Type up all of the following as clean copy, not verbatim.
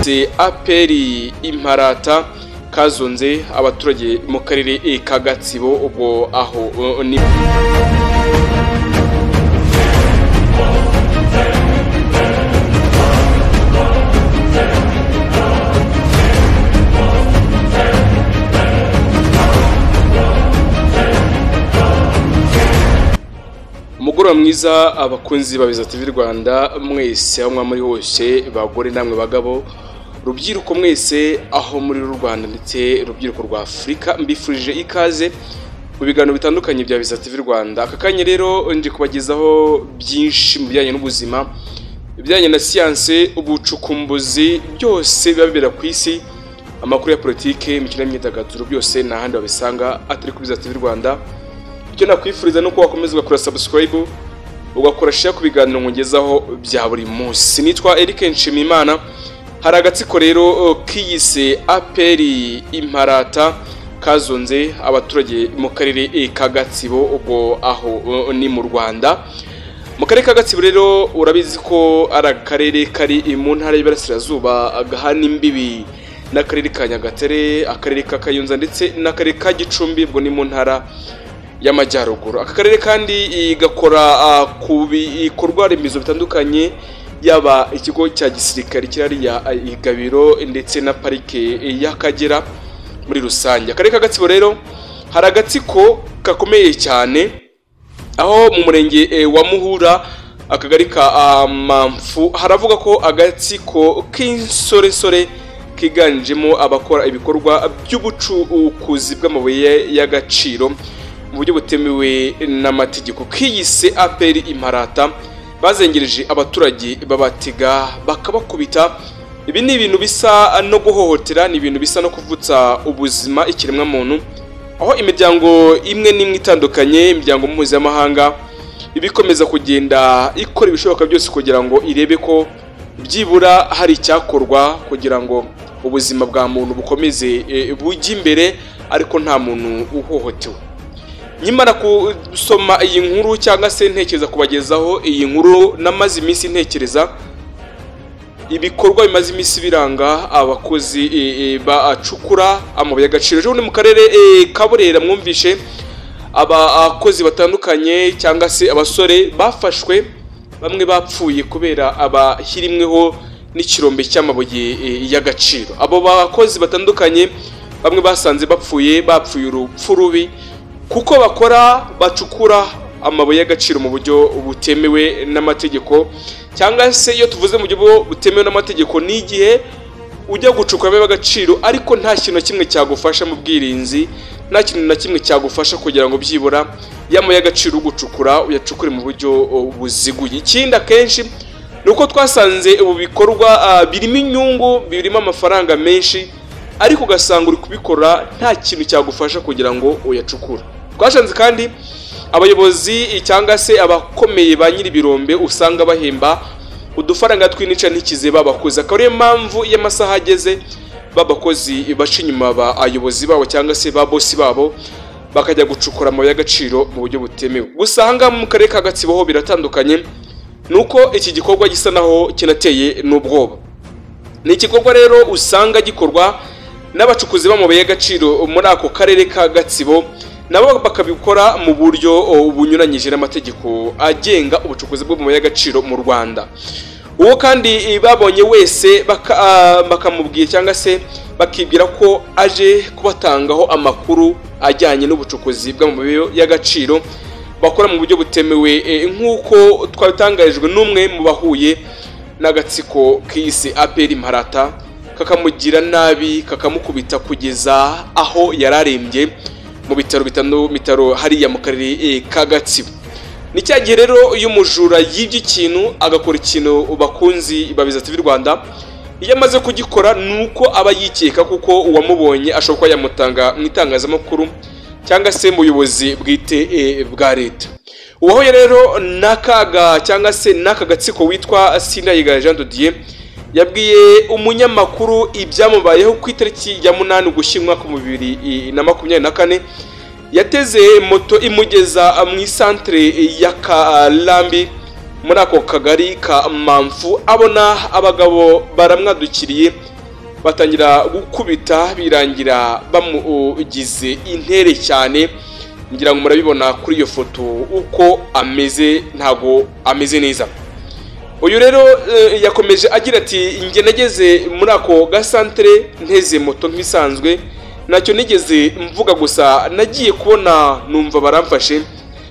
kiyise aperi imparata kazonze abaturage mu karere ka Gatsibo ubwo aho ni umugoroba mwiza abakunzi ba Biza TV Rwanda mwese aho muri hose bagore namwe bagabo rubyiruko mwese aho muri Rwanda ndetse rubyiruko rwa Afrika mbifurije ikaze mu biganiro bitandukanye bya Biza TV Rwanda. Aka kanya rero nje kubagezaho byinshi mu bijyanye n'ubuzima, ibijyanye na siyanse, ubucukumbuzi, byose bibera ku isi, amakuru ya politike, imikino n'imyidagaduro, byose n'ahandi babisanga atari kuri Biza TV Rwanda. Icyo nakwifuriza nuko wakomeza ugakora subscribe ugakora share ku biganiro ngezaho bya buri munsi. Nitwa Eric Nshimiyimana. Hari agatsiko rero kiyise aperi imparata kazonze abaturage mu karere ka Gatsibo ubwo aho ni mu Rwanda. Mu karere ka Gatsibo rero urabizi ko ari akarere kari mu ntara y'Iburasirazuba agahana imbibi n'akarere ka Nyagatare, akarere ka Kayonza ndetse n'akarere ka Gicumbi ubwo ni mu ntara y'Amajyaruguru. Aka karere kandi gakora ku bikorwa remezo bitandukanye, yaba ikigo cya gisirikare kirari ya Igabiro ndetse na parike y'Akagera muri rusange. Akarere ka Gatsibo rero hari agatsiko gakomeye cyane aho mu murenge wa Muhura akagari ka Mamfu haravuga ko agatsiko k'insoresore kiganjemo abakora ibikorwa by'ubucukuzi bw'amabuye y'agaciro mu buryo butemewe n'amategeko kiyise aperi imparata bazengereje abaturage babatega bakabakubita. Ibi ni ibintu bisa no guhohotera, ni ibintu bisa no kuvutsa ubuzima ikiremwa muntu, aho imiryango imwe n'imwe itandukanye, imiryango mpuzamahanga ibikomeza kugenda ikora ibishoboka byose kugira ngo irebe ko byibura hari icyakorwa kugira ngo ubuzima bwa muntu bukomeze bujye imbere ariko nta muntu uhohotewe. Nyimara kusoma iyi nkuru cyangwa se ntekereza kubagezaho iyi nkuru namaze iminsi ntekereza ibikorwa bimaze iminsi biranga abakozi bacukura amabuye y'agaciro. Ejo ni mu karere ka Burera mwumvishe abakozi batandukanye cyangwa se abasore bafashwe, bamwe bapfuye kubera abahirimweho n'ikirombe cy'amabuye y'agaciro. Abo bakozi batandukanye bamwe basanze bapfuye urupfu rubi kuko bacukura amabuye y'agaciro mu buryo butemewe n'amategeko, cyangwa se iyo tuvuze mu buryo butemewe n'amategeko ni igihe ujya gucukura amabuye y'agaciro ariko nta kintu kimwe cyagufasha mu bwirinzi, nta kintu na kimwe cyagufasha kugira ngo byibura y'amabuye y'agaciro gucukura uyacukure mu buryo buziguye. Ikindi akenshi ni uko twasanze ubu bikorwa birimo inyungu, birimo amafaranga menshi, ariko ugasanga uri kubikora nta kintu cyagufasha kugira ngo uyacukure. Twashanze kandi abayobozi cyangwa se abakomeye ba nyiri birombe usanga bahemba udufaranga twinica ntikize babakoze. Akaba ariyo mpamvu y'amasaha ageze babakozi baca inyuma abayobozi babo cyangwa se ba bosi babo bakajya gucukura amabuye y'agaciro mu buryo butemewe. Gusa ahanga mu karere ka Gatsibo ho biratandukanye, nuko iki gikorwa gisa naho kinateye n'ubwoba. Ni igikorwa rero usanga gikorwa n'abacukuzi b'amabuye y'agaciro muri ako karere ka Gatsibo, nabo bakabikora mu buryo bunyuranyije n'amategeko agenga ubucukuzi bw'amabuye y'agaciro mu Rwanda. Uwo kandi babonye wese bakamubwira cyangwa se bakibwira ko aje kubatangaho amakuru ajyanye n'ubucukuzi bw'amabuye y'agaciro bakora mu buryo butemewe, nk'uko twabitangarijwe n'umwe mu bahuye n'agatsiko k'isi aperi imparata, kakamugira nabi kakamukubita kugeza aho yararembye mu bitaro hariya mu karere ka Gatsibo. Ni cya gihe rero iyo umujura yibye ikintu agakora ikintu bakunzi ba Biza TV Rwanda, iyo amaze kugikora nuko aba yikeka kuko uwamubonye ashobora kuba yamutanga mu itangazamakuru cyangwa se mu buyobozi bwite bwa leta. Uwahoye rero n'akaga cyangwa se n'aka gatsiko witwa Sinayiga Jean de Dieu yabwiye umunyamakuru ibyamubayeho ku itariki ya 8 Ugushyingo mu 2024 yateze moto imugeza mu isantre ya Kalambi muri ako kagari ka Mamfu, abona abagabo baramwadukiriye batangira gukubita birangira bamugize intere cyane. Ngira ngo murabibona kuri iyo foto uko ameze, ntago ameze neza. Uyu rero yakomeje agira ati nge nageze muri ako gasantere nteze moto nk'isanzwe, nacyo nigeze mvuga gusa nagiye kubona numva baramfashe,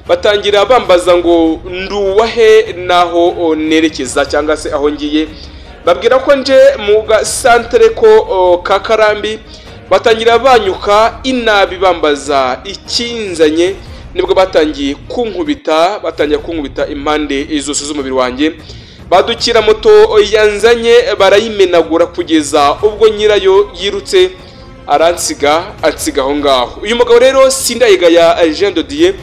batangira bambaza ngo nduwahe naho nerekeza cyangwa se aho ngiye, babwira ko nje mu gasantere ko Kakarambi, batangira banyuka inabi bambaza ikinzanye, nibwo batangiye kunkubita impande zose z'umubiri wanjye, badukira moto yanzanye barayimenagura kugeza ubwo nyirayo yirutse ansiga aho ngaho. Uyu mugabo rero Sindayigaya Jean de Dieu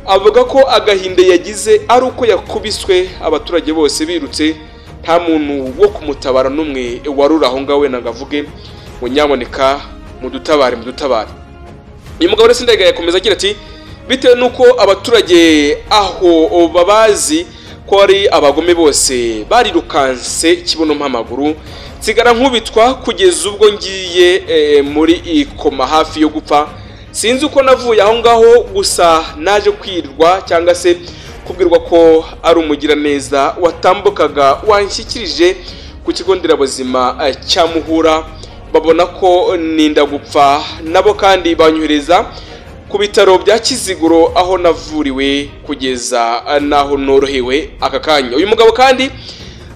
avuga ko agahinda yagize ari uko yakubiswe, abaturage bose birutse, nta muntu wo kumutabara n'umwe warura aho ngaho wenda ngavuge ngo nyamuneka mudutabare. Uyu mugabo rero Sindayigaya yakomeza agira ati bitewe nuko abaturage aho babazi ko ari abagome bose barirukanse kibuno mpamaguru, nsigara nkubitwa kugeza ubwo ngiye muri ikoma hafi yo gupfa. Sinzi uko navuye aho ngaho, gusa naje kwirwa cyangwa se kubwirwa ko ari umugira neza watambukaga wanshyikirije ku kigo nderabuzima cya Muhura, babona ko ninda gupfa nabo kandi banyohereza ku bitaro bya Kiziguro aho navuriwe kugeza naho norohewe aka kanya. Uyu mugabo kandi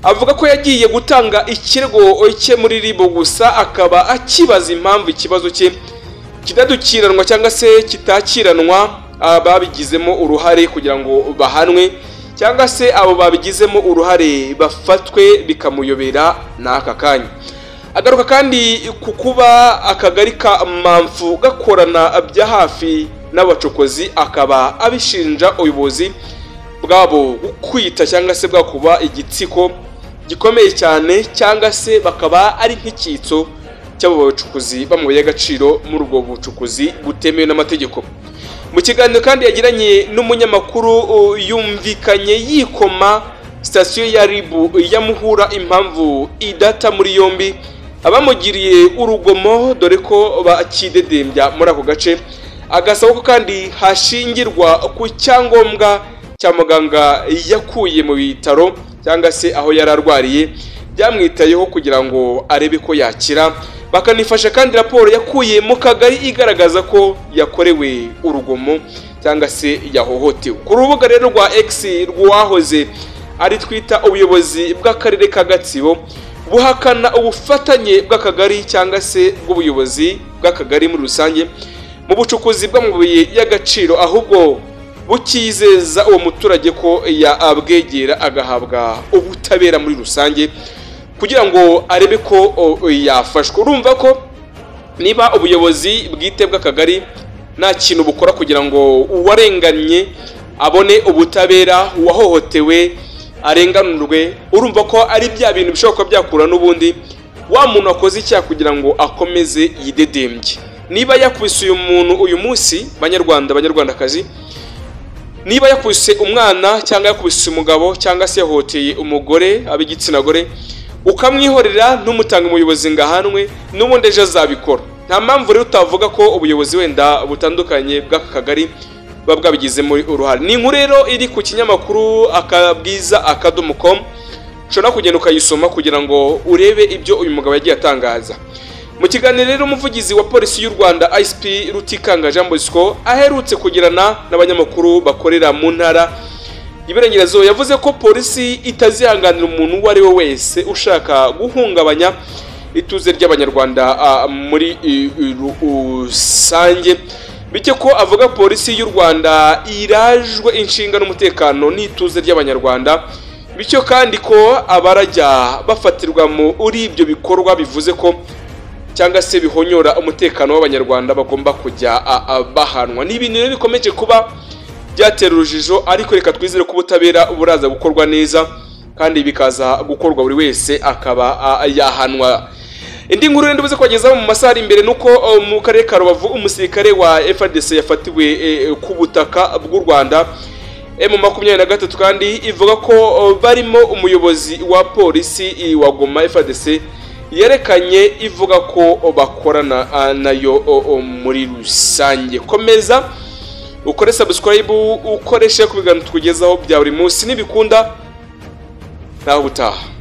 avuga ko yagiye gutanga ikirego cye muri ribo, gusa akaba akibaza impamvu ikibazo cye kidadukiranwa cyangwa se kitakiranwa ababigizemo uruhare kugira ngo bahanwe, cyangwa se abo babigizemo uruhare bafatwe bikamuyobera n'aka kanya. Agaruka kandi ku kuba akagari ka Mamfu gakorana bya hafi n'abacokozi, akaba abishinja ubuyobozi bwabo kwita cyangwa se bwakuba igitsiko gikomeye cyane, cyangwa se bakaba ari nk'icyitso cy'abo bacukuzi bamuye agaciro muri ubwo bucukuzi butemewe n'amategeko. Mu kiganiro kandi yagiranye n'umunyamakuru yumvikanye yikoma sitasiyo ya Ribu ya Muhura impamvu idata muri yombi abamugiriye urugomo, dore ko bakidedembya muri ako gace, agasaba ko kandi hashingirwa ku cyangombwa cya muganga yakuye mu bitaro cyangwa se aho yari arwariye byamwitayeho kugira ngo arebe ko yakira, bakanifasha kandi raporo yakuye mu kagari igaragaza ko yakorewe urugomo cyangwa se yahohotewe. Ku rubuga rero rwa X rwahoze ari twita ubuyobozi bw'akarere ka Gatsibo buhakana ubufatanye bw'akagari cyangwa se bw'ubuyobozi bw'akagari muri rusange mu bucukuzi bw'amabuye y'agaciro, ahubwo bukizeza uwo muturage ko yabwegera agahabwa ubutabera muri rusange kugira ngo arebe ko yafashwe. Urumva ko niba ubuyobozi bwite bw'akagari nta kintu bukora kugira ngo uwarenganye abone ubutabera, uwahohotewe arenganurwe, urumva ko ari bya bintu bishobora kuba byakura n'ubundi wa muntu akoze icyaha kugira ngo akomeze yidedembye. Niba yakubise uyu muntu uyu munsi, banyarwandakazi, niba yakubise umwana cyangwa yakubise umugabo cyangwa se yahoteye umugore ab'igitsina gore, ukamwihorera ntumutanga umuyobozi ngahanwe, n'ubundi ejo azabikora. Nta mpamvu rero utavuga ko ubuyobozi wenda butandukanye bw'aka kagari bwabigizemo uruhare. Ni inkuru rero iri ku kinyamakuru akabwiza.com, ushobora kugenda ukayisoma kugira ngo urebe ibyo uyu mugabo yagiye atangaza. Mu kiganiro rero umuvugizi wa polisi y'u Rwanda ISP Rutikanga Jean Bosco aherutse kugirana n'abanyamakuru bakorera mu ntara y'Iburengerazuba, yavuze ko polisi itazihanganira umuntu uwo ari we wese ushaka guhungabanya ituze ry'abanyarwanda muri rusange, bityo ko avuga polisi y'u Rwanda irajwe inshinga n'umutekano n'ituze ry'abanyarwanda, bityo kandi ko abarajya bafatirwa muri ibyo bikorwa bivuze ko cyangwa se bihonyora umutekano w'abanyarwanda bagomba kujya bahanwa. Ni ibintu rero bikomeje kuba byatera urujijo, ariko reka twizere ko ubutabera buraza gukorwa neza kandi bikaza gukorwa buri wese akaba yahanwa. Indi nkuru rero ndubuze kwagezaho mu masaha ari imbere nuko mu karere ka Rubavu umusirikare wa FARDC yafatiwe ku butaka bw'u Rwanda M23, kandi ivuga ko barimo umuyobozi wa polisi wa Goma FARDC yerekanye ivuga ko bakorana nayo muri rusange. Komeza ukore subscribe, ukoreshe ku biganiro tukugezaho bya buri munsi, nibikunda naho utaha.